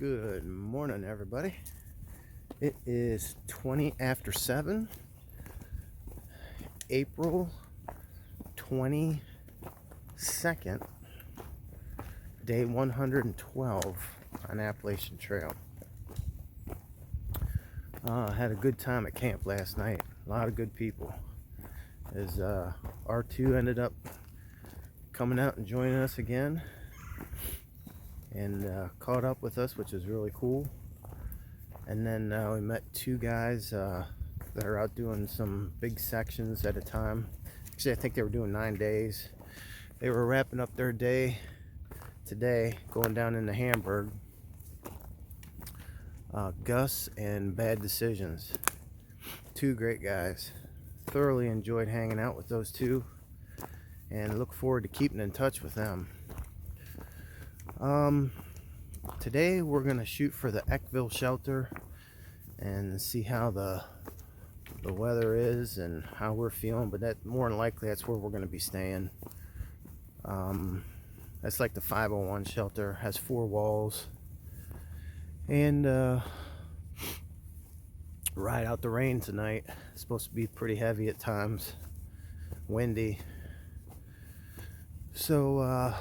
Good morning, everybody. It is 20 after 7, April 22nd, day 112 on Appalachian Trail. Had a good time at camp last night. A lot of good people. As R2 ended up coming out and joining us again and caught up with us, which is really cool. And then we met two guys that are out doing some big sections at a time. Actually, I think they were doing 9 days. They were wrapping up their day today, going down into Hamburg. Gus and Bad Decisions. Two great guys. Thoroughly enjoyed hanging out with those two and look forward to keeping in touch with them. Today we're gonna shoot for the Eckville shelter and see how the weather is and how we're feeling, but that more than likely that's where we're gonna be staying. That's like the 501 shelter, has 4 walls, and ride out the rain tonight. It's supposed to be pretty heavy at times, windy. So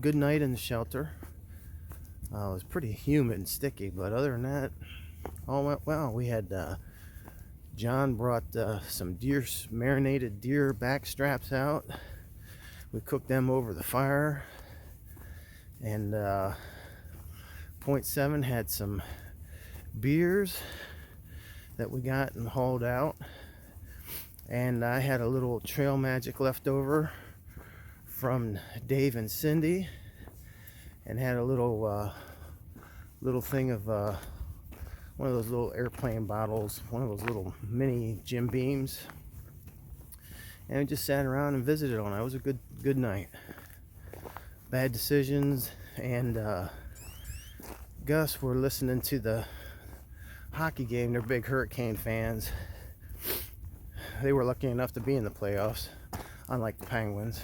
good night in the shelter. It was pretty humid and sticky, but other than that, all went well. We had John brought some marinated deer back straps out. We cooked them over the fire, and Point 7 had some beers that we got and hauled out, and I had a little trail magic left over from Dave and Cindy, and had a little thing of one of those little airplane bottles, one of those little mini Jim Beams, and we just sat around and visited on it. It was a good night. Bad Decisions and Gus were listening to the hockey game. They're big Hurricane fans. They were lucky enough to be in the playoffs, unlike the Penguins.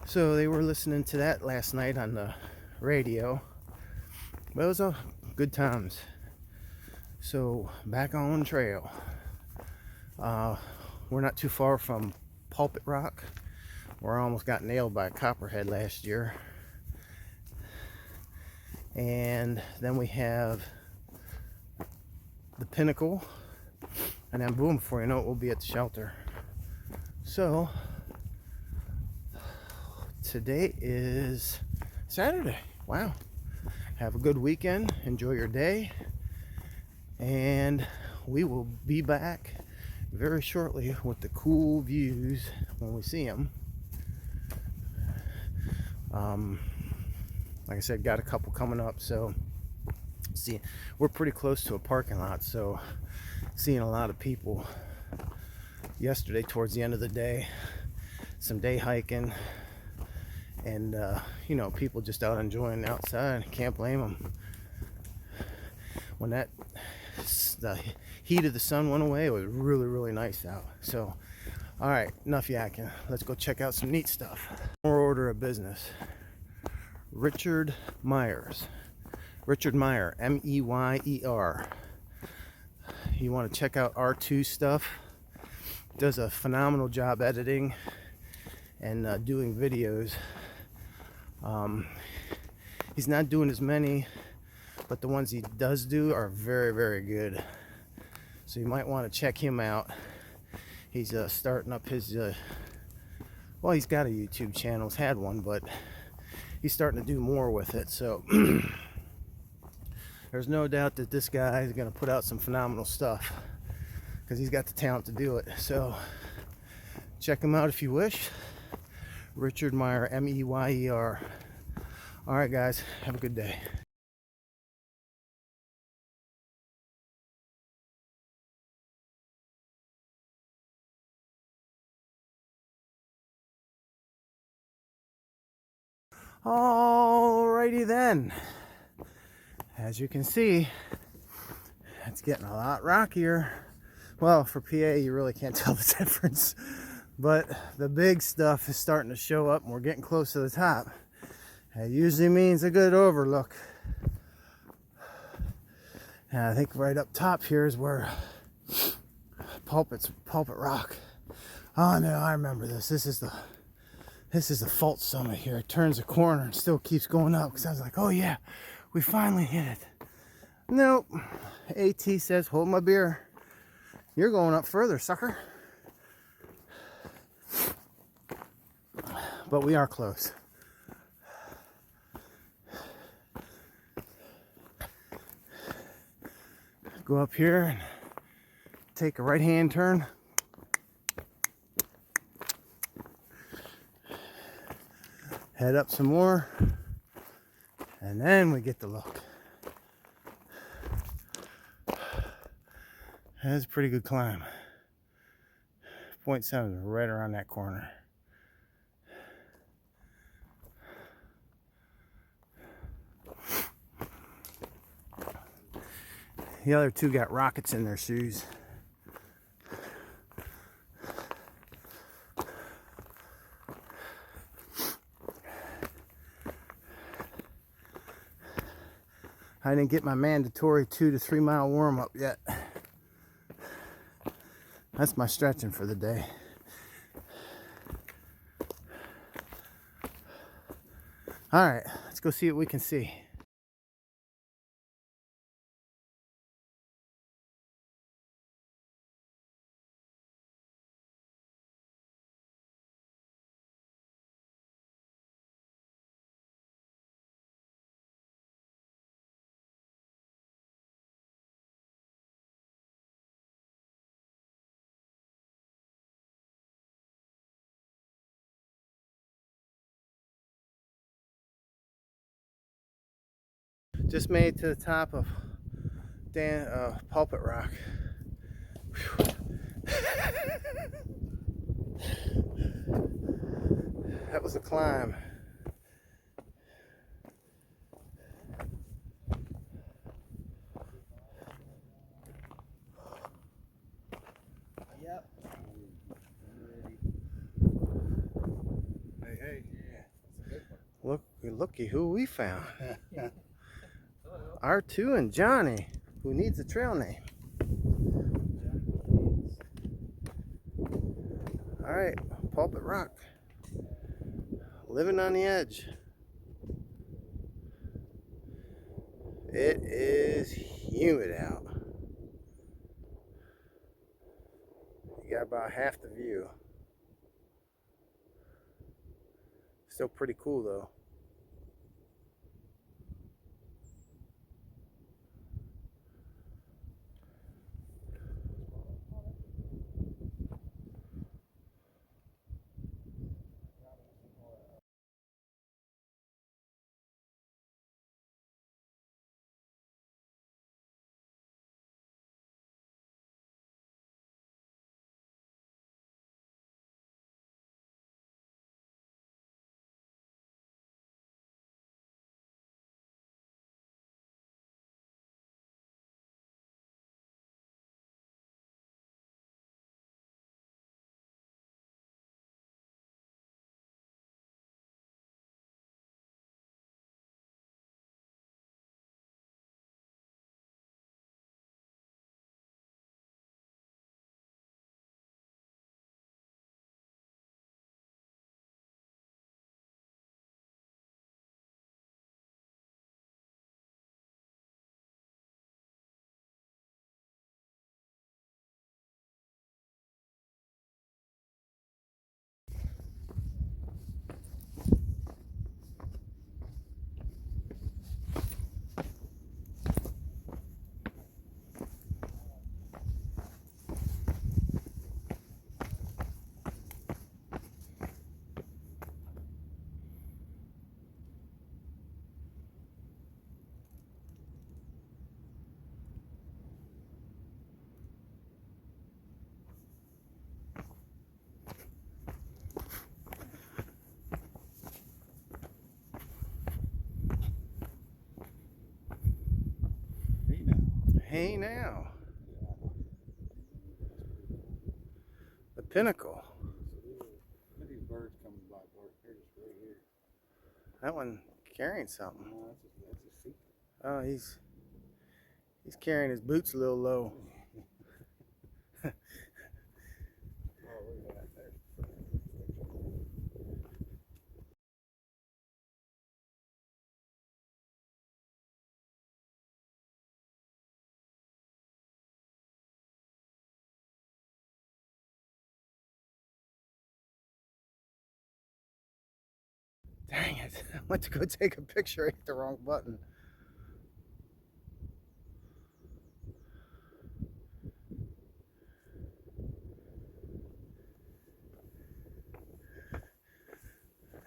So they were listening to that last night on the radio. But it was good times. So back on trail. We're not too far from Pulpit Rock, where I almost got nailed by a copperhead last year. And then we have the Pinnacle, and then boom, before you know it, we'll be at the shelter. So today is Saturday. Wow. Have a good weekend. Enjoy your day. And we will be back very shortly with the cool views when we see them. Like I said, got a couple coming up. So see, we're pretty close to a parking lot, so seeing a lot of people yesterday towards the end of the day. Some day hiking. And you know, people just out enjoying outside. Can't blame them. When the heat of the sun went away, it was really nice out. So all right, enough yakking. Let's go check out some neat stuff. More order of business. Richard Meyer, M-E-Y-E-R. You want to check out R2 stuff? Does a phenomenal job editing and doing videos. He's not doing as many, but the ones he does do are very good. So you might want to check him out. He's starting up his well, he's got a YouTube channel. He's had one, but he's starting to do more with it. So there's no doubt that this guy is going to put out some phenomenal stuff, because he's got the talent to do it. So check him out if you wish. Richard Meyer, M-E-Y-E-R. All right, guys, have a good day. Alrighty then. As you can see, it's getting a lot rockier. Well, for PA, you really can't tell the difference. But the big stuff is starting to show up, and we're getting close to the top. That usually means a good overlook. And I think right up top here is where Pulpit Rock. Oh no, I remember this. This is the fault summit here. It turns a corner and still keeps going up. Because I was like, oh yeah, we finally hit it. Nope. AT says, hold my beer. You're going up further, sucker. But we are close. Go up here and take a right-hand turn. Head up some more. And then we get the look. That's a pretty good climb. 0.7 right around that corner. The other two got rockets in their shoes. I didn't get my mandatory 2 to 3 mile warm up yet. That's my stretching for the day. All right, let's go see what we can see. Just made it to the top of Pulpit Rock. That was a climb. Yep. Hey. Looky who we found. R2 and Johnny, who needs a trail name. All right, Pulpit Rock. Living on the edge. It is humid out. You got about half the view. Still pretty cool though. Hey now. The Pinnacle. Look at these birds coming by. They're just right here. That one carrying something. No, that's a secret. Oh, He's carrying his boots a little low. Oh, look at that. There's Dang it. I went to go take a picture. I hit the wrong button.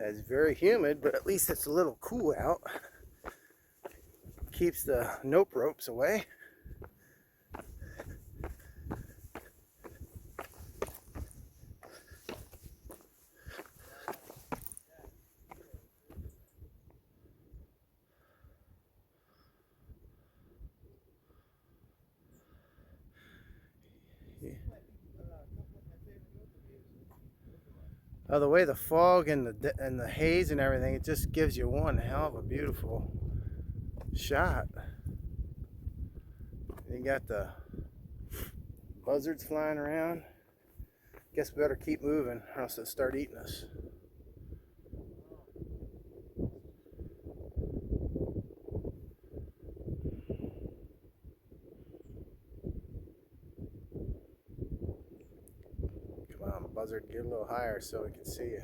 It's very humid, but at least it's a little cool out. Keeps the nope ropes away. Oh, the way the fog and the haze and everything, it just gives you one hell of a beautiful shot. You got the buzzards flying around. Guess we better keep moving or else they'll start eating us. Come on, buzzard, get a little higher so we can see you.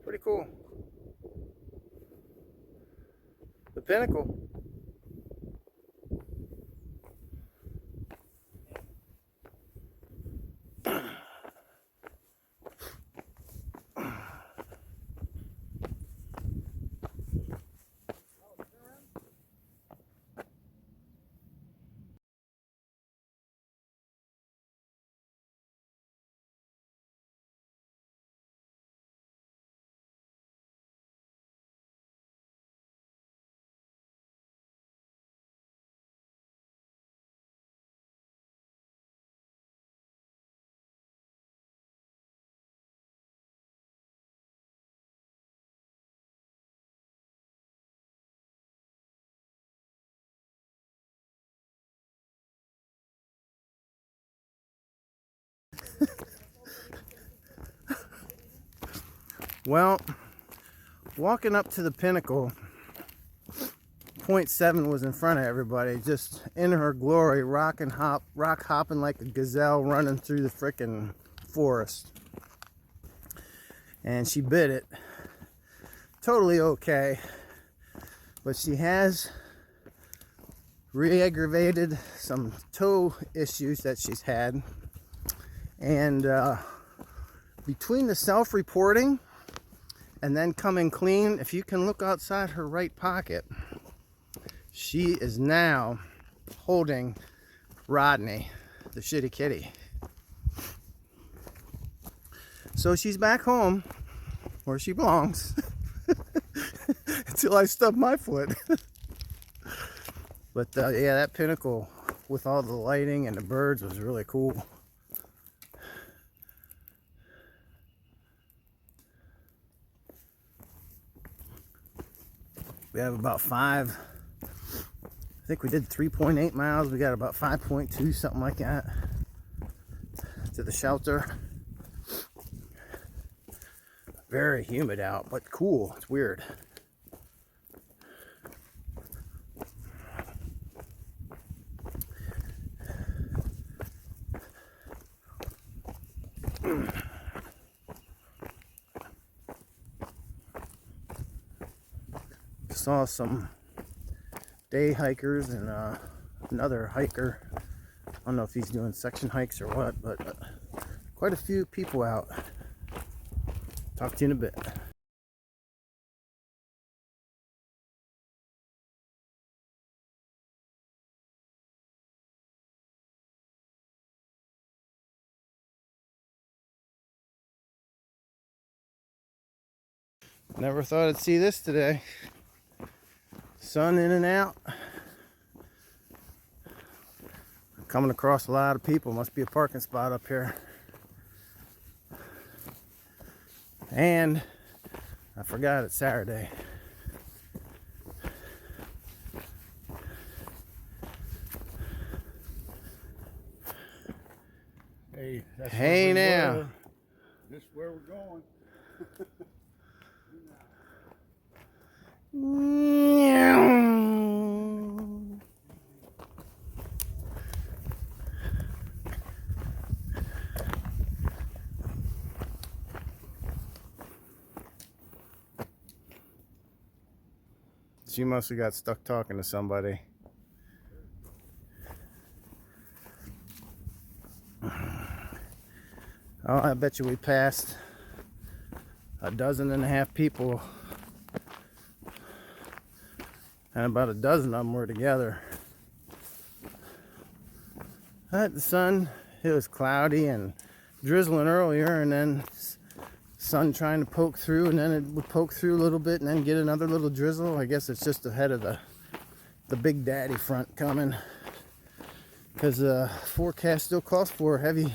Pretty cool. The Pinnacle. Well, walking up to the Pinnacle, .7 was in front of everybody, just in her glory, rock hopping like a gazelle running through the frickin' forest. And she bit it. Totally okay. But she has re-aggravated some toe issues that she's had. And between the self-reporting and then coming clean, if you can look outside her right pocket, she is now holding Rodney, the shitty kitty. So she's back home where she belongs until I stub my foot. But yeah, that Pinnacle with all the lighting and the birds was really cool. We have about I think we did 3.8 miles. We got about 5.2, something like that, to the shelter. Very humid out, but cool. It's weird. Saw some day hikers and another hiker. I don't know if he's doing section hikes or what, but quite a few people out. Talk to you in a bit. Never thought I'd see this today. Sun in and out. Coming across a lot of people. Must be a parking spot up here. And I forgot it's Saturday. Hey, that's Hey where we now. were. This is where we're going. She must have got stuck talking to somebody. Oh, I bet you we passed 12.5 people, and about a dozen of them were together. The sun, it was cloudy and drizzling earlier, and then sun trying to poke through, and then it would poke through a little bit and then get another little drizzle. I guess it's just ahead of the big daddy front coming, because the forecast still calls for heavy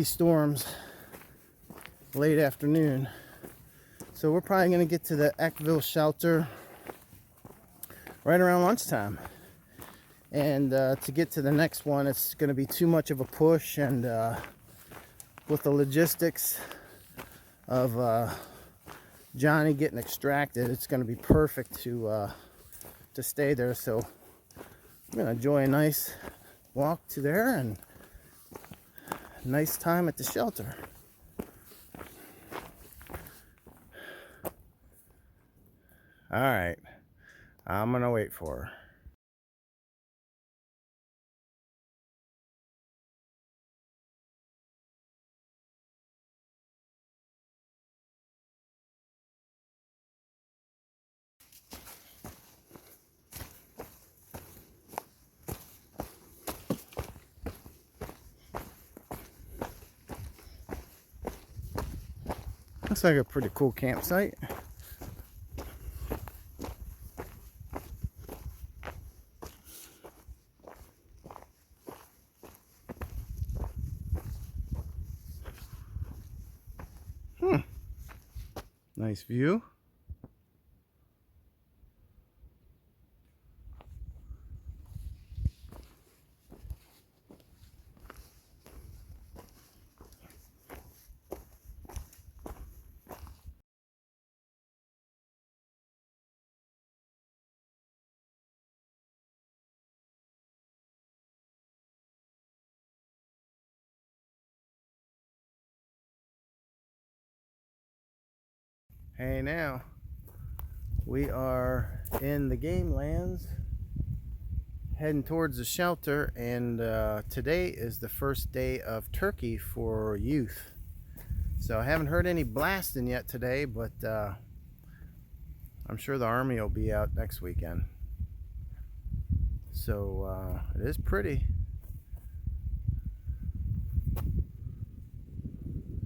storms late afternoon. So we're probably going to get to the Eckville shelter right around lunchtime. And to get to the next one, it's going to be too much of a push, and with the logistics of Johnny getting extracted, it's going to be perfect to stay there. So I'm going to enjoy a nice walk to there and nice time at the shelter. All right, I'm going to wait for her. Looks like a pretty cool campsite. Nice view. Hey now, we are in the game lands heading towards the shelter, and today is the first day of turkey for youth. So I haven't heard any blasting yet today, but I'm sure the Army will be out next weekend. So it is pretty.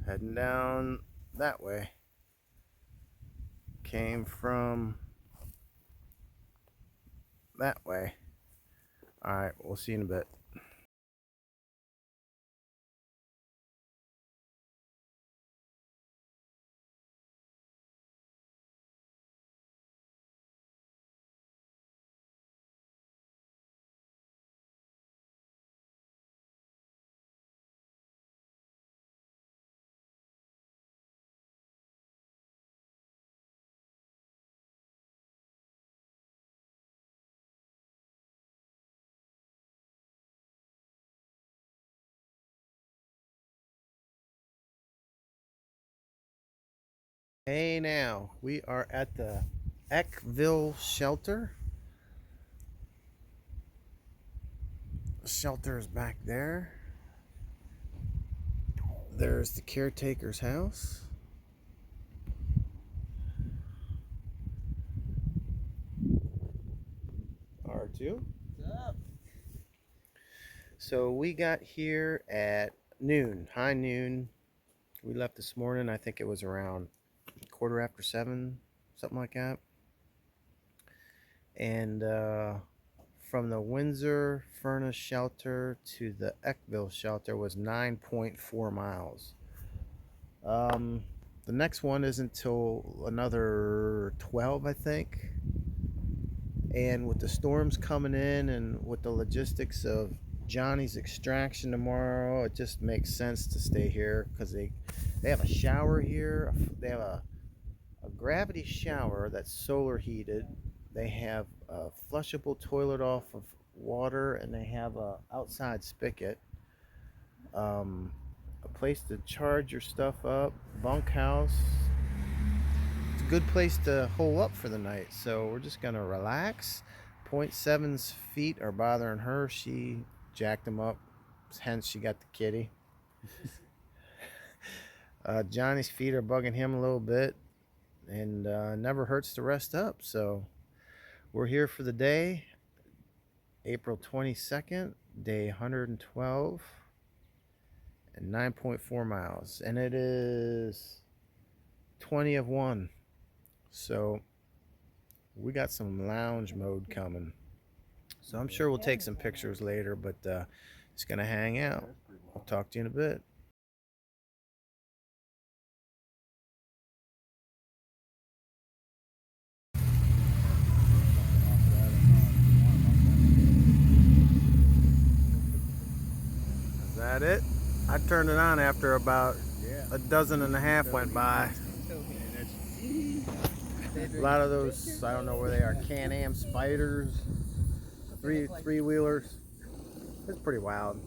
Heading down that way. Came from that way. Alright, we'll see you in a bit. Hey now, we are at the Eckville shelter. The shelter is back there. There's the caretaker's house. R2. What's up? So we got here at noon, high noon. We left this morning, I think it was around 7:15, something like that. And from the Windsor Furnace shelter to the Eckville shelter was 9.4 miles. The next one isn't until another 12, I think. And with the storms coming in and with the logistics of Johnny's extraction tomorrow. It just makes sense to stay here because they have a shower here. They have a gravity shower that's solar heated. They have a flushable toilet off of water, and they have a outside spigot. A place to charge your stuff up. Bunkhouse. It's a good place to hole up for the night. So we're just gonna relax. .7's feet are bothering her. She jacked them up, hence she got the kitty. Johnny's feet are bugging him a little bit, and never hurts to rest up. So we're here for the day, April 22nd, day 112, and 9.4 miles, and it is 20 of 1. So we got some lounge mode coming. So I'm sure we'll take some pictures later, but just gonna hang out. I'll talk to you in a bit. Is that it? I turned it on after about a dozen and a half went by. A lot of those, I don't know where they are, Can-Am Spiders, three-wheelers. It's pretty wild.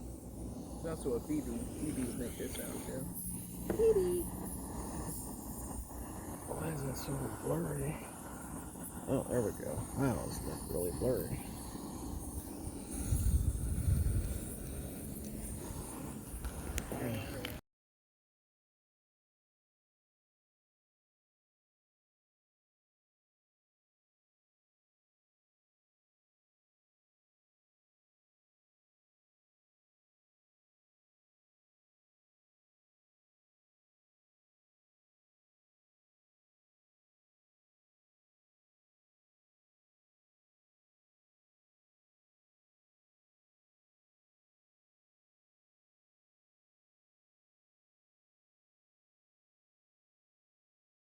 There's also a BB. BBs make this sound too. BB. Why is that so blurry? Oh, there we go. Wow, it's really blurry.